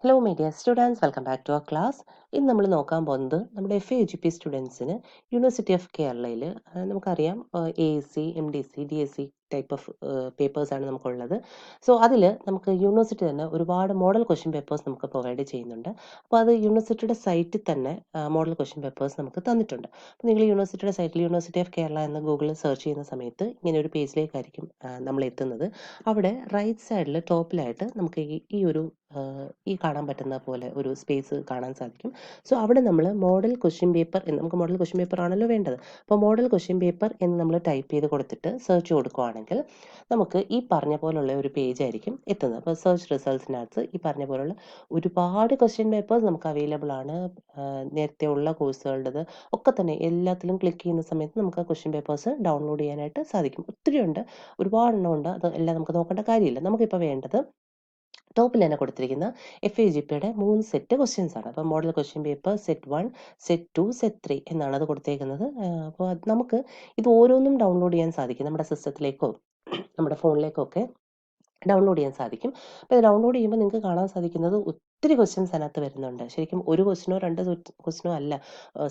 Hello my dear students, welcome back to our class. ഇന്ന് നമ്മൾ നോക്കാൻ പോകുന്നത് നമ്മുടെ FAGP സ്റ്റുഡൻസിന് യൂണിവേഴ്സിറ്റി ഓഫ് കേരളയിൽ നമുക്കറിയാം AAC, MDC, DSC type of പേപ്പേഴ്സാണ് നമുക്കുള്ളത്. സോ അതിൽ നമുക്ക് യൂണിവേഴ്സിറ്റി തന്നെ ഒരുപാട് മോഡൽ ക്വസ്റ്റ്യൻ പേപ്പേഴ്സ് നമുക്ക് പ്രൊവൈഡ് ചെയ്യുന്നുണ്ട്. അപ്പോൾ അത് യൂണിവേഴ്സിറ്റിയുടെ സൈറ്റിൽ തന്നെ മോഡൽ ക്വസ്റ്റ്യൻ പേപ്പേഴ്സ് നമുക്ക് തന്നിട്ടുണ്ട്. അപ്പോൾ നിങ്ങൾ യൂണിവേഴ്സിറ്റിയുടെ സൈറ്റിൽ യൂണിവേഴ്സിറ്റി ഓഫ് കേരള എന്ന് ഗൂഗിളിൽ സെർച്ച് ചെയ്യുന്ന സമയത്ത് ഇങ്ങനെ ഒരു പേജിലേക്കായിരിക്കും നമ്മൾ എത്തുന്നത്. അവിടെ റൈറ്റ് സൈഡിൽ ടോപ്പിലായിട്ട് നമുക്ക് ഈ കാണാൻ പറ്റുന്ന പോലെ ഒരു സ്പേസ് കാണാൻ സാധിക്കും. സോ അവിടെ നമ്മൾ മോഡൽ ക്വസ്റ്റ്യൻ പേപ്പർ എന്ന് നമുക്ക് മോഡൽ ക്വസ്റ്റ്യൻ പേപ്പർ ആണല്ലോ വേണ്ടത്. അപ്പോൾ മോഡൽ ക്വസ്റ്റ്യൻ പേപ്പർ എന്ന് നമ്മൾ ടൈപ്പ് ചെയ്ത് കൊടുത്തിട്ട് സെർച്ച് കൊടുക്കുകയാണെങ്കിൽ നമുക്ക് ഈ പറഞ്ഞ പോലുള്ള ഒരു പേജ് ആയിരിക്കും എത്തുന്നത്. അപ്പോൾ സെർച്ച് റിസൾട്ട്സിനകത്ത് ഈ പറഞ്ഞ പോലുള്ള ഒരുപാട് ക്വസ്റ്റ്യൻ പേപ്പേഴ്സ് നമുക്ക് അവൈലബിൾ ആണ്. നേരത്തെ ഉള്ള കോഴ്സുകളുടേത് ഒക്കെ തന്നെ എല്ലാത്തിലും ക്ലിക്ക് ചെയ്യുന്ന സമയത്ത് നമുക്ക് ആ ക്വസ്റ്റ്യൻ പേപ്പേഴ്സ് ഡൗൺലോഡ് ചെയ്യാനായിട്ട് സാധിക്കും. ഒത്തിരി ഉണ്ട്, ഒരുപാടെണ്ണം ഉണ്ട്. അത് എല്ലാം നമുക്ക് നോക്കേണ്ട കാര്യമില്ല. നമുക്കിപ്പോൾ വേണ്ടത് ടോപ്പിൽ തന്നെ കൊടുത്തിരിക്കുന്ന FAGPയുടെ 3 സെറ്റ് ക്വസ്റ്റ്യൻസ് ആണ്. അപ്പോൾ model question paper set 1, set 2, set 3 എന്നാണ് അത് കൊടുത്തേക്കുന്നത്. അപ്പോൾ നമുക്ക് ഇത് ഓരോന്നും ഡൗൺലോഡ് ചെയ്യാൻ സാധിക്കും. നമ്മുടെ സിസ്റ്റത്തിലേക്കോ നമ്മുടെ ഫോണിലേക്കോ ഒക്കെ ഡൗൺലോഡ് ചെയ്യാൻ സാധിക്കും. അപ്പോൾ ഇത് ഡൗൺലോഡ് ചെയ്യുമ്പോൾ നിങ്ങൾക്ക് കാണാൻ സാധിക്കുന്നത് ഒത്തിരി ക്വസ്റ്റ്യൻസ് അതിനകത്ത് വരുന്നുണ്ട്. ശരിക്കും ഒരു ക്വസ്റ്റ്യനോ രണ്ട് ക്വസ്റ്റ്യനോ അല്ല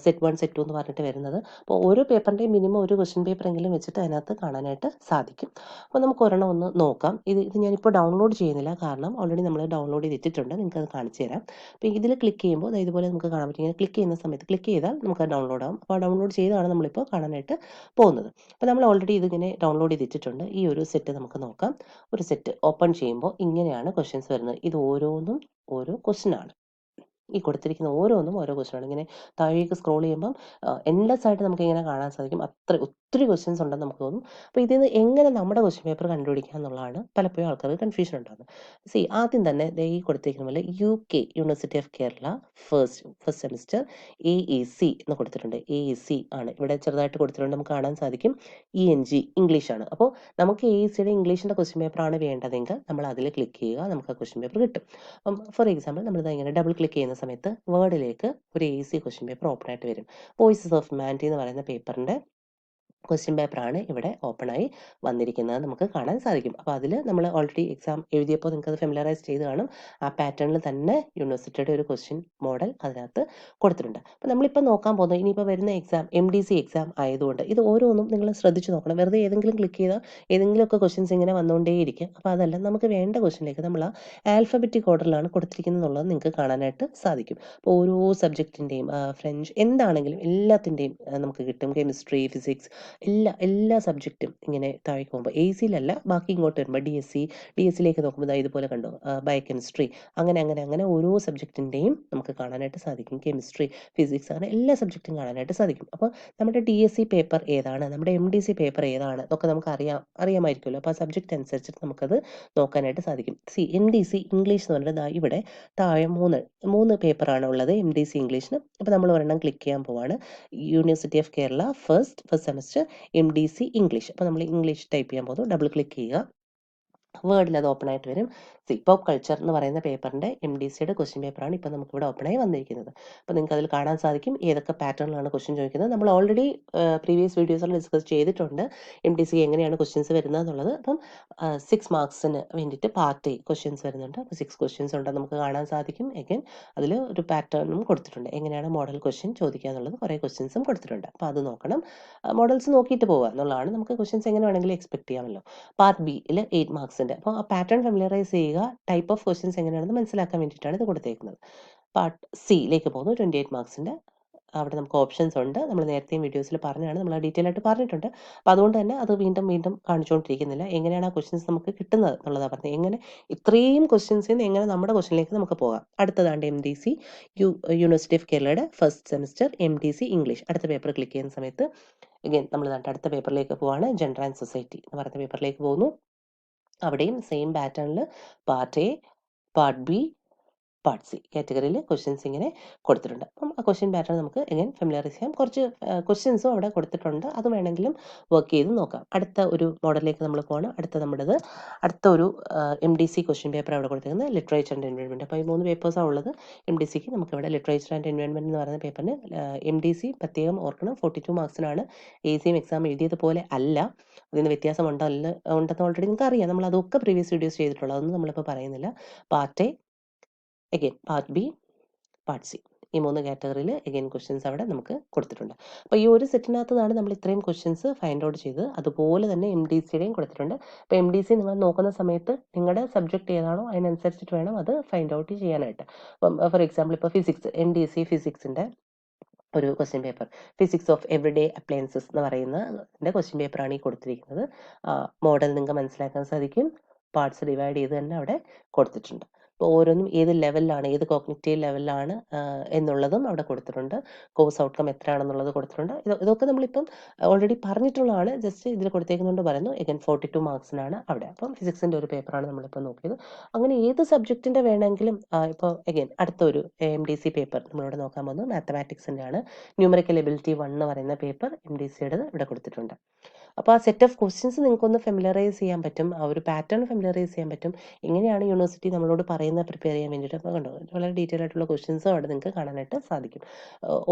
സെറ്റ് 1, സെറ്റ് 2 എന്ന് പറഞ്ഞിട്ട് വരുന്നത്. അപ്പോൾ ഓരോ പേപ്പറിൻ്റെയും മിനിമം ഒരു ക്വസ്റ്റ്യൻ പേപ്പർ എങ്കിലും വെച്ചിട്ട് അതിനകത്ത് കാണാനായിട്ട് സാധിക്കും. അപ്പോൾ നമുക്ക് ഒരെണ്ണം ഒന്ന് നോക്കാം. ഇത് ഞാനിപ്പോൾ ഡൗൺലോഡ് ചെയ്യുന്നില്ല, കാരണം ഓൾറെഡി നമ്മൾ ഡൗൺലോഡ് ചെയ്തിട്ടുണ്ട്. നിങ്ങൾക്ക് അത് കാണിച്ചു തരാം. അപ്പോൾ ഇതിൽ ക്ലിക്ക് ചെയ്യുമ്പോൾ ഇതുപോലെ നമുക്ക് കാണാൻ പറ്റും. ഇങ്ങനെ ക്ലിക്ക് ചെയ്യുന്ന സമയത്ത് ക്ലിക്ക് ചെയ്താൽ നമുക്ക് ഡൗൺലോഡ് ആകും. അപ്പോൾ ഡൗൺലോഡ് ചെയ്താണ് നമ്മളിപ്പോൾ കാണാനായിട്ട് പോകുന്നത്. അപ്പോൾ നമ്മൾ ഓൾറെഡി ഇതിങ്ങനെ ഡൗൺലോഡ് ചെയ്തിട്ടുണ്ട്. ഈ ഒരു സെറ്റ് നമുക്ക് നോക്കാം. ഒരു സെറ്റ് ഓപ്പൺ ചെയ്യുമ്പോൾ ഇങ്ങനെയാണ് ക്വസ്റ്റ്യൻസ് വരുന്നത്. ഇത് ഓരോന്നും ഓരോ ക്വസ്റ്റ്യൻ ആണ്. ഈ കൊടുത്തിരിക്കുന്ന ഓരോന്നും ഓരോ ക്വസ്റ്റ്യൻ ആണ്. ഇങ്ങനെ താഴേക്ക് സ്ക്രോൾ ചെയ്യുമ്പം എൻലെസ് ആയിട്ട് നമുക്ക് ഇങ്ങനെ കാണാൻ സാധിക്കും. ഒത്തിരി ക്വസ്റ്റ്യൻസ് ഉണ്ടെന്ന് നമുക്ക് തോന്നും. അപ്പോൾ ഇതിൽ നിന്ന് എങ്ങനെ നമ്മുടെ ക്വസ്റ്റ്യൻ പേപ്പർ കണ്ടുപിടിക്കുക എന്നുള്ളതാണ് പലപ്പോഴും ആൾക്കാർക്ക് കൺഫ്യൂഷൻ ഉണ്ടാകുന്നത്. ആദ്യം തന്നെ ഈ കൊടുത്തിരിക്കുന്ന പോലെ UK university of Kerala first semester AEC എന്ന് കൊടുത്തിട്ടുണ്ട്. AEC ആണ് ഇവിടെ ചെറുതായിട്ട് കൊടുത്തിട്ടുണ്ട്. നമുക്ക് കാണാൻ സാധിക്കും ENG ഇംഗ്ലീഷാണ്. അപ്പോൾ നമുക്ക് AECയുടെ ഇംഗ്ലീഷിൻ്റെ ക്വസ്റ്റ്യൻ പേപ്പർ ആണ് വേണ്ടതെങ്കിൽ നമ്മൾ അതിൽ ക്ലിക്ക് ചെയ്യുക, നമുക്ക് ആ ക്വസ്റ്റ്യൻ പേപ്പർ കിട്ടും. അപ്പം ഫോർ എക്സാമ്പിൾ നമ്മളിത് ഇങ്ങനെ ഡബിൾ ക്ലിക്ക് ചെയ്യുന്ന സമയത്ത് വേർഡിലേക്ക് ഒരു AEC ക്വസ്റ്റ്യൻ പേപ്പർ ഓപ്പൺ ആയിട്ട് വരും. വോയിസസ് ഓഫ് ഹ്യൂമാനിറ്റി എന്ന് പറയുന്ന പേപ്പറിൻ്റെ ക്വസ്റ്റ്യൻ പേപ്പറാണ് ഇവിടെ ഓപ്പണായി വന്നിരിക്കുന്നത് നമുക്ക് കാണാൻ സാധിക്കും. അപ്പോൾ അതിൽ നമ്മൾ ഓൾറെഡി എക്സാം എഴുതിയപ്പോൾ നിങ്ങൾക്ക് അത് ഫെമിലറൈസ് ചെയ്ത് കാണും. ആ പാറ്റേണിൽ തന്നെ യൂണിവേഴ്സിറ്റിയുടെ ഒരു ക്വസ്റ്റ്യൻ മോഡൽ അതിനകത്ത് കൊടുത്തിട്ടുണ്ട്. അപ്പോൾ നമ്മളിപ്പോൾ നോക്കാൻ പോകുന്നത് ഇനിയിപ്പോൾ വരുന്ന എക്സാം MDC എക്സാം ആയതുകൊണ്ട് ഇത് ഓരോന്നും നിങ്ങൾ ശ്രദ്ധിച്ച് നോക്കണം. വെറുതെ ഏതെങ്കിലും ക്ലിക്ക് ചെയ്താൽ ഏതെങ്കിലുമൊക്കെ ക്വസ്റ്റ്യൻസ് ഇങ്ങനെ വന്നുകൊണ്ടേയിരിക്കും. അപ്പോൾ അതല്ല, നമുക്ക് വേണ്ട ക്വസ്റ്റ്യനിലേക്ക് നമ്മൾ ആ ആൽഫബറ്റിക് ഓർഡറിലാണ് കൊടുത്തിരിക്കുന്നത് എന്നുള്ളത് നിങ്ങൾക്ക് കാണാനായിട്ട് സാധിക്കും. അപ്പോൾ ഓരോ സബ്ജക്റ്റിൻ്റെയും ഫ്രഞ്ച് എന്താണെങ്കിലും എല്ലാത്തിൻ്റെയും നമുക്ക് കിട്ടും. കെമിസ്ട്രി, ഫിസിക്സ്, എല്ലാ സബ്ജക്റ്റും ഇങ്ങനെ താഴേക്ക് പോകുമ്പോൾ ACയിലല്ല, ബാക്കി ഇങ്ങോട്ട് വരുമ്പോൾ DSCയിലേക്ക് നോക്കുമ്പോൾ ഇതുപോലെ കണ്ടോ, ബയോകെമിസ്ട്രി, അങ്ങനെ ഓരോ സബ്ജക്റ്റിൻ്റെയും നമുക്ക് കാണാനായിട്ട് സാധിക്കും. കെമിസ്ട്രി, ഫിസിക്സ്, അങ്ങനെ എല്ലാ സബ്ജക്റ്റും കാണാനായിട്ട് സാധിക്കും. അപ്പോൾ നമ്മുടെ DSC പേപ്പർ ഏതാണ്, നമ്മുടെ MDC പേപ്പർ ഏതാണ് എന്നൊക്കെ നമുക്ക് അറിയാമായിരിക്കുമല്ലോ. അപ്പോൾ ആ സബ്ജക്റ്റ് അനുസരിച്ചിട്ട് നമുക്കത് നോക്കാനായിട്ട് സാധിക്കും. MDC ഇംഗ്ലീഷ് എന്ന് പറഞ്ഞാൽ ഇവിടെ താഴെ മൂന്ന് പേപ്പറാണ് ഉള്ളത് MDC ഇംഗ്ലീഷിന്. അപ്പോൾ നമ്മൾ ഒരെണ്ണം ക്ലിക്ക് ചെയ്യാൻ പോവാണ്. University of Kerala first semester MDC English. അപ്പോൾ നമ്മൾ ഇംഗ്ലീഷ് ടൈപ്പ് ചെയ്യാൻ പോകുന്നു. ഡബിൾ ക്ലിക്ക് ചെയ്യുക. വേർഡിൽ അത് ഓപ്പൺ ആയിട്ട് വരും. പോപ്പ് കൾച്ചർ എന്ന് പറയുന്ന പേപ്പറിൻ്റെ MDCയുടെ ക്വസ്റ്റ്യൻ പേപ്പറാണ് ഇപ്പോൾ നമുക്കിവിടെ ഓപ്പണായി വന്നിരിക്കുന്നത്. അപ്പോൾ നിങ്ങൾക്ക് അതിൽ കാണാൻ സാധിക്കും ഏതൊക്കെ പാറ്റേണിലാണ് ക്വസ്റ്റ്യൻ ചോദിക്കുന്നത്. നമ്മൾ ഓൾറെഡി പ്രീവിയസ് വീഡിയോസിൽ ഡിസ്കസ് ചെയ്തിട്ടുണ്ട് MDC എങ്ങനെയാണ് ക്വസ്റ്റ്യൻസ് വരുന്നത് എന്നുള്ളത്. അപ്പം 6 മാർക്സിന് വേണ്ടിയിട്ട് പാർട്ട് A ക്വസ്റ്റ്യൻസ് വരുന്നുണ്ട്. അപ്പോൾ 6 ക്വസ്റ്റ്യൻസ് ഉണ്ടെന്ന് നമുക്ക് കാണാൻ സാധിക്കും. എഗൈൻ അതിൽ ഒരു പാറ്റേണും കൊടുത്തിട്ടുണ്ട്. എങ്ങനെയാണ് മോഡൽ ക്വസ്റ്റ്യൻ ചോദിക്കുക എന്നുള്ളത് കുറേ ക്വസ്റ്റ്യൻസും കൊടുത്തിട്ടുണ്ട്. അപ്പോൾ അത് നോക്കണം. മോഡൽസ് നോക്കിയിട്ട് പോവുക എന്നുള്ളതാണ്. നമുക്ക് ക്വസ്റ്റ്യൻസ് എങ്ങനെ വേണമെങ്കിലും എക്സ്പെക്ട് ചെയ്യാമല്ലോ. പാർട്ട് Bയിൽ 8 മാർക്സിൻ്റെ. അപ്പോൾ ആ പാറ്റേൺ ഫെമിലറൈസ് ചെയ്യുക, ടൈപ്പ് ഓഫ് ക്വസ്റ്റ്യൻസ് എങ്ങനെയാണെന്ന് മനസ്സിലാക്കാൻ വേണ്ടിയിട്ടാണ് ഇത് കൊടുത്തേക്കുന്നത്. പാർട്ട് Cയിലേക്ക് പോകുന്നു. 28 മാർക്സിൻ്റെ. അവിടെ നമുക്ക് ഓപ്ഷൻസ് ഉണ്ട്. നമ്മൾ നേരത്തെയും വീഡിയോസിൽ പറഞ്ഞാണ്, നമ്മൾ ഡീറ്റെയിൽ ആയിട്ട് പറഞ്ഞിട്ടുണ്ട്. അപ്പോൾ അതുകൊണ്ട് തന്നെ അത് വീണ്ടും കാണിച്ചുകൊണ്ടിരിക്കുന്നില്ല. എങ്ങനെയാണ് ആ ക്വസ്റ്റ്യൻസ് നമുക്ക് കിട്ടുന്നത് എന്നുള്ളതാണ് പറഞ്ഞത്. എങ്ങനെ ഇത്രയും ക്വസ്റ്റ്യൻസിൽ നിന്ന് എങ്ങനെ നമ്മുടെ ക്വസ്റ്റ്യനിലേക്ക് നമുക്ക് പോകാം. അടുത്തതാണ്ട് MDC യൂണിവേഴ്സിറ്റി ഓഫ് കേരളയുടെ ഫസ്റ്റ് സെമിസ്റ്റർ MDC ഇംഗ്ലീഷ്. അടുത്ത പേപ്പർ ക്ലിക്ക് ചെയ്യുന്ന സമയത്ത് അഗൈൻ നമ്മൾ അടുത്ത പേപ്പറിലേക്ക് പോവാണ്. ജെൻഡർ ആൻഡ് സൊസൈറ്റി എന്ന് പറയുന്ന പേപ്പറിലേക്ക് പോകുന്നു. അവിടെയും സെയിം പാറ്റേണിൽ part A, part B, part C കാറ്റഗറിയിൽ ക്വസ്റ്റ്യൻസ് ഇങ്ങനെ കൊടുത്തിട്ടുണ്ട്. അപ്പം ആ ക്വസ്റ്റ്യൻ പാറ്റേൺ നമുക്ക് എങ്ങനെ ഫെമിലറൈസ് ചെയ്യാം. കുറച്ച് ക്വസ്റ്റ്യൻസും അവിടെ കൊടുത്തിട്ടുണ്ട്. അത് വേണമെങ്കിലും വർക്ക് ചെയ്ത് നോക്കാം. അടുത്ത ഒരു മോഡലിലേക്ക് നമ്മൾ പോകണം. അടുത്ത ഒരു MDC ക്വസ്റ്റ്യൻ പേപ്പർ അവിടെ കൊടുത്തിരിക്കുന്നത് ലിറ്ററേച്ചർ ആൻഡ് എൻവയോൺമെൻറ്റ്. അപ്പോൾ ഈ 3 പേപ്പേഴ്സാണ് ഉള്ളത്. MDCക്ക് നമുക്കിവിടെ ലിറ്ററേച്ചർ ആൻഡ് എൻവയോൺമെൻറ്റ് എന്ന് പറയുന്ന പേപ്പറിന് MDC പ്രത്യേകം ഓർക്കണം 42 മാർക്സിനാണ്. ACM എക്സാം എഴുതിയതുപോലെ അല്ല, അതിന് വ്യത്യാസം ഉണ്ടെന്ന് ഓൾറെഡി നിങ്ങൾക്ക് അറിയാം. നമ്മൾ അതൊക്കെ പ്രീവിയസ് വീഡിയോസ് ചെയ്തിട്ടുള്ളത്, അതൊന്നും നമ്മളിപ്പോൾ പറയുന്നില്ല. Part A, again part B, part C, ഈ 3 കാറ്റഗറിയിൽ അഗെയിൻ ക്വസ്റ്റ്യൻസ് അവിടെ നമുക്ക് കൊടുത്തിട്ടുണ്ട്. അപ്പോൾ ഈ ഒരു സെറ്റിനകത്ത് നിന്നാണ് നമ്മൾ ഇത്രയും ക്വസ്റ്റ്യൻസ് ഫൈൻഡ് ഔട്ട് ചെയ്തത്. അതുപോലെ തന്നെ MDCയുടെയും കൊടുത്തിട്ടുണ്ട്. അപ്പോൾ MDC നിങ്ങൾ നോക്കുന്ന സമയത്ത് നിങ്ങളുടെ സബ്ജക്റ്റ് ഏതാണോ അതിനനുസരിച്ചിട്ട് വേണം അത് ഫൈൻഡ് ഔട്ട് ചെയ്യാനായിട്ട്. അപ്പം ഫോർ എക്സാമ്പിൾ ഇപ്പോൾ ഫിസിക്സ്, MDC ഫിസിക്സിൻ്റെ ഒരു question paper, physics of everyday appliances എന്ന് പറയുന്ന ക്വസ്റ്റ്യൻ പേപ്പറാണ് ഈ കൊടുത്തിരിക്കുന്നത്. മോഡൽ നിങ്ങൾക്ക് മനസ്സിലാക്കാൻ സാധിക്കും. പാർട്സ് ഡിവൈഡ് ചെയ്ത് തന്നെ അവിടെ കൊടുത്തിട്ടുണ്ട്. അപ്പോൾ ഓരോന്നും ഏത് ലെവലിലാണ്, ഏത് കോഗ്നിറ്റീവ് ലെവലിലാണ് എന്നുള്ളതും അവിടെ കൊടുത്തിട്ടുണ്ട്. കോഴ്സ് ഔട്ട്കം എത്രയാണെന്നുള്ളത് കൊടുത്തിട്ടുണ്ട്. ഇതൊക്കെ നമ്മളിപ്പം ഓൾറെഡി പറഞ്ഞിട്ടുള്ളതാണ്. ജസ്റ്റ് ഇതിൽ കൊടുത്തേക്കുന്നുണ്ട് പറയുന്നു. എഗൻ 42 മാർക്സിനാണ് അവിടെ. അപ്പം ഫിസിക്സിൻ്റെ ഒരു പേപ്പറാണ് നമ്മളിപ്പോൾ നോക്കിയത്. അങ്ങനെ ഏത് സബ്ജക്റ്റിൻ്റെ വേണമെങ്കിലും ഇപ്പോൾ എഗെയിൻ അടുത്തൊരു MDC പേപ്പർ നമ്മളിവിടെ നോക്കാൻ പോകുന്നത് മാത്തമാറ്റിക്സിൻ്റെ ആണ്. ന്യൂമറിക്കൽ എബിലിറ്റി 1 എന്ന് പറയുന്ന പേപ്പർ MDCയുടേത് ഇവിടെ കൊടുത്തിട്ടുണ്ട്. അപ്പോൾ ആ സെറ്റ് ഓഫ് ക്വസ്റ്റ്യൻസ് നിങ്ങൾക്കൊന്ന് ഫെമിലറൈസ് ചെയ്യാൻ പറ്റും, ആ ഒരു പാറ്റേൺ ഫെമിലറൈസ് ചെയ്യാൻ പറ്റും. എങ്ങനെയാണ് യൂണിവേഴ്സിറ്റി നമ്മളോട് പറയുന്നത് പ്രിപ്പയർ ചെയ്യാൻ വേണ്ടിയിട്ട്. അപ്പോൾ കണ്ടോ, വളരെ ഡീറ്റെയിൽ ആയിട്ടുള്ള ക്വസ്റ്റ്യൻസും അവിടെ നിങ്ങൾക്ക് കാണാനായിട്ട് സാധിക്കും.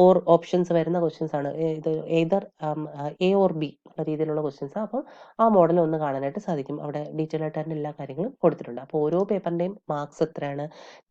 ഓർ ഓപ്ഷൻസ് വരുന്ന ക്വസ്റ്റ്യൻസ് ആണ്. ഇത് ഏതർ A or B ഉള്ള രീതിയിലുള്ള ക്വസ്റ്റ്യൻസ്. അപ്പം ആ മോഡൽ ഒന്ന് കാണാനായിട്ട് സാധിക്കും. അവിടെ ഡീറ്റെയിൽ ആയിട്ട് തന്നെ എല്ലാ കാര്യങ്ങളും കൊടുത്തിട്ടുണ്ട്. അപ്പോൾ ഓരോ പേപ്പറിൻ്റെയും മാർക്സ് എത്രയാണ്,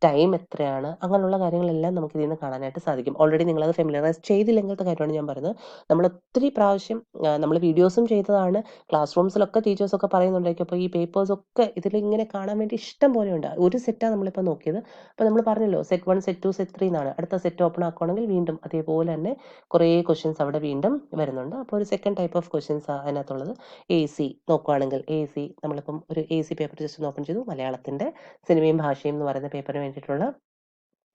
ടൈം എത്രയാണ്, അങ്ങനെയുള്ള കാര്യങ്ങളെല്ലാം നമുക്ക് ഇതിൽ നിന്ന് കാണാനായിട്ട് സാധിക്കും. ഓൾറെഡി നിങ്ങളത് ഫെമിലറൈസ് ചെയ്തില്ലെങ്കിലത്തെ കാര്യമാണ് ഞാൻ പറയുന്നത്. നമ്മൾ ഒത്തിരി പ്രാവശ്യം നമ്മൾ വീഡിയോസും ചെയ്തതാണ്, ക്ലാസ് റൂംസിലൊക്കെ ടീച്ചേഴ്സൊക്കെ പറയുന്നുണ്ടായിരിക്കും. അപ്പോൾ ഈ പേപ്പേഴ്സൊക്കെ ഇതിലിങ്ങനെ കാണാൻ വേണ്ടി ഇഷ്ടം പോലെ ഉണ്ട്. ഒരു സെറ്റാണ് നമ്മളിപ്പോൾ നോക്കിയത്. അപ്പോൾ നമ്മൾ പറഞ്ഞല്ലോ സെറ്റ് 1, സെറ്റ് 2, സെറ്റ് 3 എന്നാണ്. അടുത്ത സെറ്റ് ഓപ്പൺ ആക്കുകയാണെങ്കിൽ വീണ്ടും അതേപോലെ തന്നെ കുറേ ക്വസ്റ്റ്യൻസ് അവിടെ വീണ്ടും വരുന്നുണ്ട്. അപ്പോൾ ഒരു സെക്കൻഡ് ടൈപ്പ് ഓഫ് ക്വസ്റ്റ്യൻസ് അതിനകത്തുള്ളത്. AC നോക്കുകയാണെങ്കിൽ AC നമ്മളിപ്പം ഒരു AC പേപ്പർ ജസ്റ്റ് ഓപ്പൺ ചെയ്തു. മലയാളത്തിൻ്റെ സിനിമയും ഭാഷയും എന്ന് പറയുന്ന പേപ്പറിന് വേണ്ടിയിട്ടുള്ള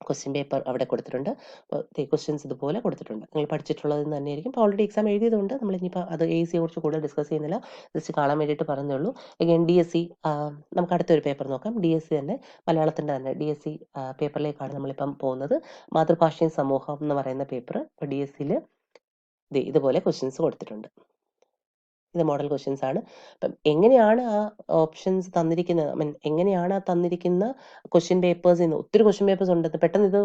ക്വസ്റ്റ്യൻ പേപ്പർ അവിടെ കൊടുത്തിട്ടുണ്ട്. അപ്പോൾ ക്വസ്റ്റ്യൻസ് ഇതുപോലെ കൊടുത്തിട്ടുണ്ട്. നിങ്ങൾ പഠിച്ചിട്ടുള്ളത് തന്നെയായിരിക്കും. ഇപ്പോൾ ഓൾറെഡി എക്സാം എഴുതിയതുകൊണ്ട് നമ്മളിനിപ്പോൾ അത് AC കുറിച്ച് കൂടുതൽ ഡിസ്കസ് ചെയ്യുന്നില്ല. ജസ്റ്റ് കാണാൻ വേണ്ടിയിട്ട് പറഞ്ഞേ ഉള്ളൂ. അഗൈൻ DSC, നമുക്ക് അടുത്തൊരു പേപ്പർ നോക്കാം. DSC തന്നെ, മലയാളത്തിൻ്റെ തന്നെ DSC പേപ്പറിലേക്കാണ് നമ്മളിപ്പം പോകുന്നത്. മാതൃഭാഷയും സമൂഹം എന്ന് പറയുന്ന പേപ്പർ. ഇപ്പോൾ DSCയിൽ ഇതുപോലെ ക്വസ്റ്റ്യൻസ് കൊടുത്തിട്ടുണ്ട്. ഇത് മോഡൽ ക്വസ്റ്റ്യൻസ് ആണ്. അപ്പം എങ്ങനെയാണ് ആ ഓപ്ഷൻസ് തന്നിരിക്കുന്നത്, എങ്ങനെയാണ് ആ തന്നിരിക്കുന്ന ക്വസ്റ്റ്യൻ പേപ്പേഴ്സിൽ നിന്ന്, ഒത്തിരി ക്വസ്റ്റ്യൻ പേപ്പേഴ്സ് ഉണ്ട്. പെട്ടെന്ന് ഇത്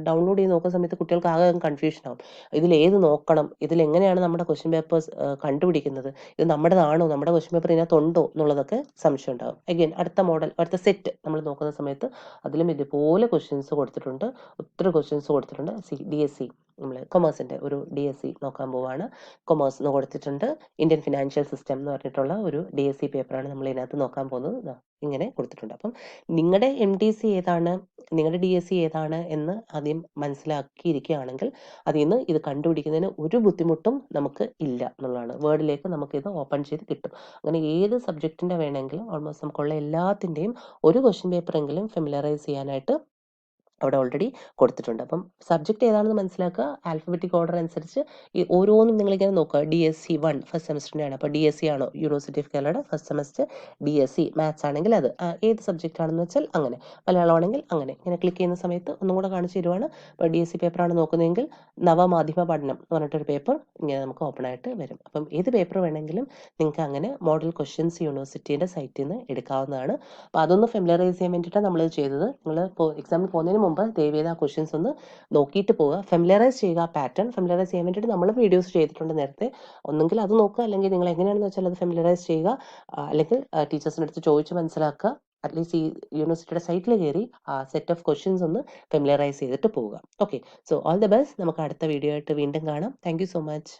ഡൗൺലോഡ് ചെയ്ത് നോക്കുന്ന സമയത്ത് കുട്ടികൾക്ക് ആകെ കൺഫ്യൂഷൻ ആവും. ഇതിൽ ഏത് നോക്കണം, ഇതിലെങ്ങനെയാണ് നമ്മുടെ ക്വസ്റ്റ്യൻ പേപ്പേഴ്സ് കണ്ടുപിടിക്കുന്നത്, ഇത് നമ്മുടേതാണോ, നമ്മുടെ ക്വസ്റ്റ്യൻ പേപ്പർ ഇതിനകത്തുണ്ടോ എന്നുള്ളതൊക്കെ സംശയം ഉണ്ടാകും. അഗൈൻ അടുത്ത മോഡൽ, അടുത്ത സെറ്റ് നമ്മൾ നോക്കുന്ന സമയത്ത് അതിലും ഇതുപോലെ ക്വസ്റ്റ്യൻസ് കൊടുത്തിട്ടുണ്ട്. ഒത്തിരി ക്വസ്റ്റ്യൻസ് കൊടുത്തിട്ടുണ്ട്. DSC നമ്മൾ കൊമേഴ്സിൻ്റെ ഒരു DSC നോക്കാൻ പോവാണ്. കൊമേഴ്സ് എന്ന് കൊടുത്തിട്ടുണ്ട്. ഇന്ത്യൻ ഫിനാൻഷ്യൽ സിസ്റ്റം എന്ന് പറഞ്ഞിട്ടുള്ള ഒരു DSC പേപ്പറാണ് നമ്മൾ ഇതിനകത്ത് നോക്കാൻ പോകുന്നത്. ഇങ്ങനെ കൊടുത്തിട്ടുണ്ട്. അപ്പം നിങ്ങളുടെ MDC ഏതാണ്, നിങ്ങളുടെ DSC ഏതാണ് എന്ന് ആദ്യം മനസ്സിലാക്കിയിരിക്കുകയാണെങ്കിൽ അതിൽ നിന്ന് ഇത് കണ്ടുപിടിക്കുന്നതിന് ഒരു ബുദ്ധിമുട്ടും നമുക്ക് ഇല്ല എന്നുള്ളതാണ്. വേർഡിലേക്ക് നമുക്കിത് ഓപ്പൺ ചെയ്ത് കിട്ടും. അങ്ങനെ ഏത് സബ്ജക്റ്റിൻ്റെ വേണമെങ്കിലും ഓൾമോസ്റ്റ് നമുക്കുള്ള എല്ലാത്തിൻ്റെയും ഒരു ക്വസ്റ്റ്യൻ പേപ്പറെങ്കിലും ഫെമിലറൈസ് ചെയ്യാനായിട്ട് അവിടെ ഓൾറെഡി കൊടുത്തിട്ടുണ്ട്. അപ്പം സബ്ജക്റ്റ് ഏതാണെന്ന് മനസ്സിലാക്കുക. ആൽഫബറ്റിക് ഓർഡർ അനുസരിച്ച് ഈ ഓരോന്നും നിങ്ങളിങ്ങനെ നോക്കുക. DSC 1 ഫസ്റ്റ് സെമസ്റ്ററിൻ്റെ ആണ്. അപ്പോൾ DSC ആണോ യൂണിവേഴ്സിറ്റി ഓഫ് കേരളയുടെ ഫസ്റ്റ് സെമസ്റ്റർ DSC. മാത്സ് ആണെങ്കിൽ അത് ഏത് സബ്ജക്റ്റ് ആണെന്ന് വെച്ചാൽ അങ്ങനെ, മലയാളം ആണെങ്കിൽ അങ്ങനെ. ഇങ്ങനെ ക്ലിക്ക് ചെയ്യുന്ന സമയത്ത് ഒന്നും കൂടെ കാണിച്ചു തരുവാണ്. അപ്പോൾ DSC പേപ്പറാണ് നോക്കുന്നതെങ്കിൽ നവമാധ്യമ പഠനം എന്ന് പറഞ്ഞിട്ടൊരു പേപ്പർ ഇങ്ങനെ നമുക്ക് ഓപ്പൺ ആയിട്ട് വരും. അപ്പം ഏത് പേപ്പർ വേണമെങ്കിലും നിങ്ങൾക്ക് അങ്ങനെ മോഡൽ ക്വസ്റ്റ്യൻസ് യൂണിവേഴ്സിറ്റിയുടെ സൈറ്റിൽ നിന്ന് എടുക്കാവുന്നതാണ്. അപ്പോൾ അതൊന്ന് ഫെമിലറൈസ് ചെയ്യാൻ വേണ്ടിയിട്ടാണ് നമ്മളിത് ചെയ്തത്. നിങ്ങൾ എക്സാമിന് പോകുന്നതിന് മുമ്പ് ദയവേത് ആ ക്വസ്റ്റ്യൻസ് ഒന്ന് നോക്കിയിട്ട് പോവുക. ഫെമിലറൈസ് ചെയ്യുക, പാറ്റേൺ ഫെമിലറൈസ് ചെയ്യാൻ വേണ്ടിയിട്ട് നമ്മൾ വീഡിയോസ് ചെയ്തിട്ടുണ്ട് നേരത്തെ. ഒന്നെങ്കിൽ അത് നോക്കുക, അല്ലെങ്കിൽ നിങ്ങൾ എങ്ങനെയാണെന്ന് വെച്ചാൽ അത് ഫെമിലറൈസ് ചെയ്യുക. അല്ലെങ്കിൽ ടീച്ചേഴ്സിൻ്റെ അടുത്ത് ചോദിച്ച് മനസ്സിലാക്കുക. അറ്റ്ലീസ്റ്റ് ഈ യൂണിവേഴ്സിറ്റിയുടെ സൈറ്റിൽ കയറി ആ സെറ്റ് ഓഫ് ക്വസ്റ്റ്യൻസ് ഒന്ന് ഫെമിലറൈസ് ചെയ്തിട്ട് പോവുക. Okay, so all the best. നമുക്ക് അടുത്ത വീഡിയോ ആയിട്ട് വീണ്ടും കാണാം. Thank you so much.